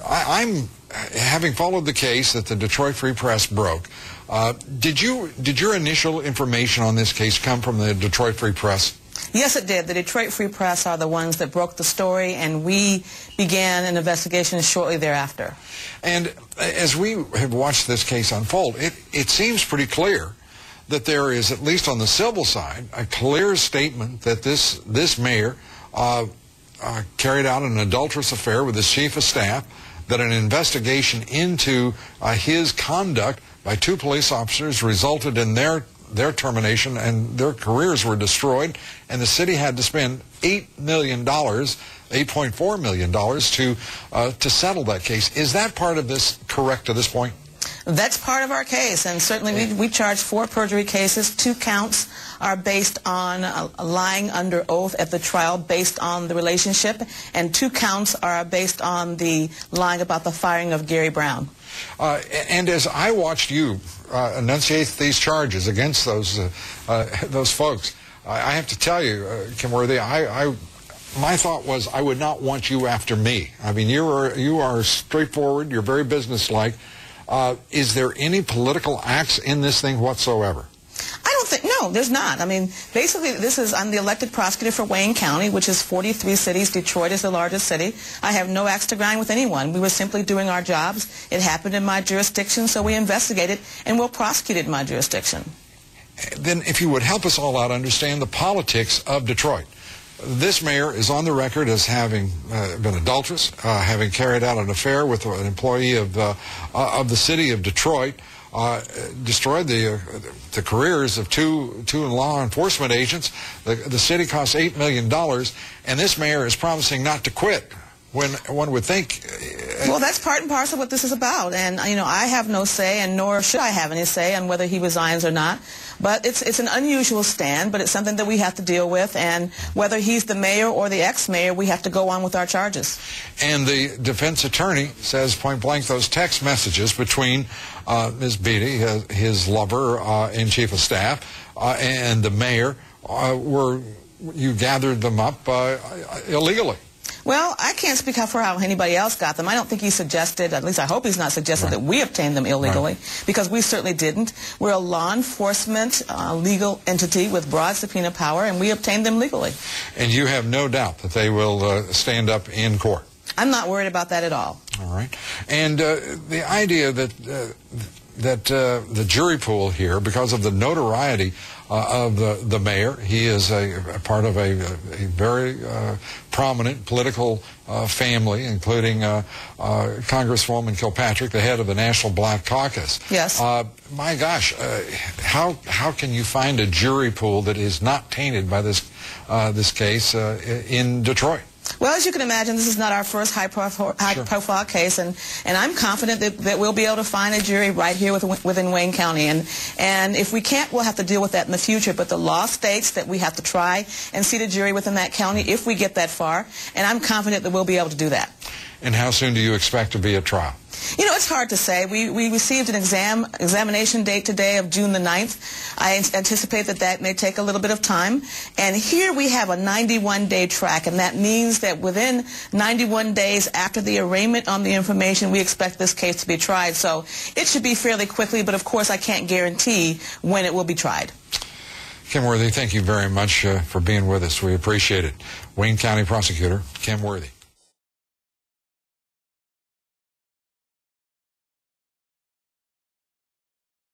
I'm having followed the case that the Detroit Free Press broke. Did your initial information on this case come from the Detroit Free Press? Yes, it did. The Detroit Free Press are the ones that broke the story, and we began an investigation shortly thereafter. And as we have watched this case unfold, it seems pretty clear that there is, at least on the civil side, a clear statement that this mayor carried out an adulterous affair with his chief of staff, that an investigation into his conduct by two police officers resulted in their termination, and their careers were destroyed, and the city had to spend $8.4 million to settle that case. Is that part of this correct to this point? That's part of our case, and certainly we charge 4 perjury cases. 2 counts are based on lying under oath at the trial based on the relationship, and 2 counts are based on the lying about the firing of Gary Brown. And as I watched you enunciate these charges against those folks, I have to tell you, Kimworthy, my thought was I would not want you after me. I mean, you are straightforward. You're very businesslike. Is there any political acts in this thing whatsoever? No, there's not. I mean, basically, I'm the elected prosecutor for Wayne County, which is 43 cities. Detroit is the largest city. I have no axe to grind with anyone. We were simply doing our jobs. It happened in my jurisdiction, so we investigated and we'll prosecute it in my jurisdiction. Then if you would help us all out understand the politics of Detroit. This mayor is on the record as having been adulterous, having carried out an affair with an employee of the city of Detroit, destroyed the careers of two law enforcement agents. The city cost $8 million, and this mayor is promising not to quit. When one would think... Well, that's part and parcel of what this is about. And, you know, I have no say, and nor should I have any say on whether he resigns or not. But it's an unusual stand, but it's something that we have to deal with. And whether he's the mayor or the ex-mayor, we have to go on with our charges. And the defense attorney says point blank those text messages between Ms. Beatty, his lover and chief of staff, and the mayor, you gathered them up illegally. Well, I can't speak for how anybody else got them. I don't think he suggested, at least I hope he's not suggested, that we obtained them illegally, because we certainly didn't. We're a law enforcement legal entity with broad subpoena power, and we obtained them legally. And you have no doubt that they will stand up in court? I'm not worried about that at all. All right. And the idea that the jury pool here, because of the notoriety of the mayor, he is a part of a very prominent political family, including Congresswoman Kilpatrick, the head of the National Black Caucus. Yes. My gosh, how can you find a jury pool that is not tainted by this case in Detroit? Well, as you can imagine, this is not our first high-profile case, and I'm confident that we'll be able to find a jury right here within Wayne County. And if we can't, we'll have to deal with that in the future. But the law states that we have to try and seat a jury within that county if we get that far, and I'm confident that we'll be able to do that. And how soon do you expect to be at trial? You know, it's hard to say. We received an examination date today of June the 9th. I anticipate that may take a little bit of time. And here we have a 91-day track, and that means that within 91 days after the arraignment on the information, we expect this case to be tried. So it should be fairly quickly, but of course I can't guarantee when it will be tried. Kimworthy, thank you very much for being with us. We appreciate it. Wayne County Prosecutor Kim Worthy.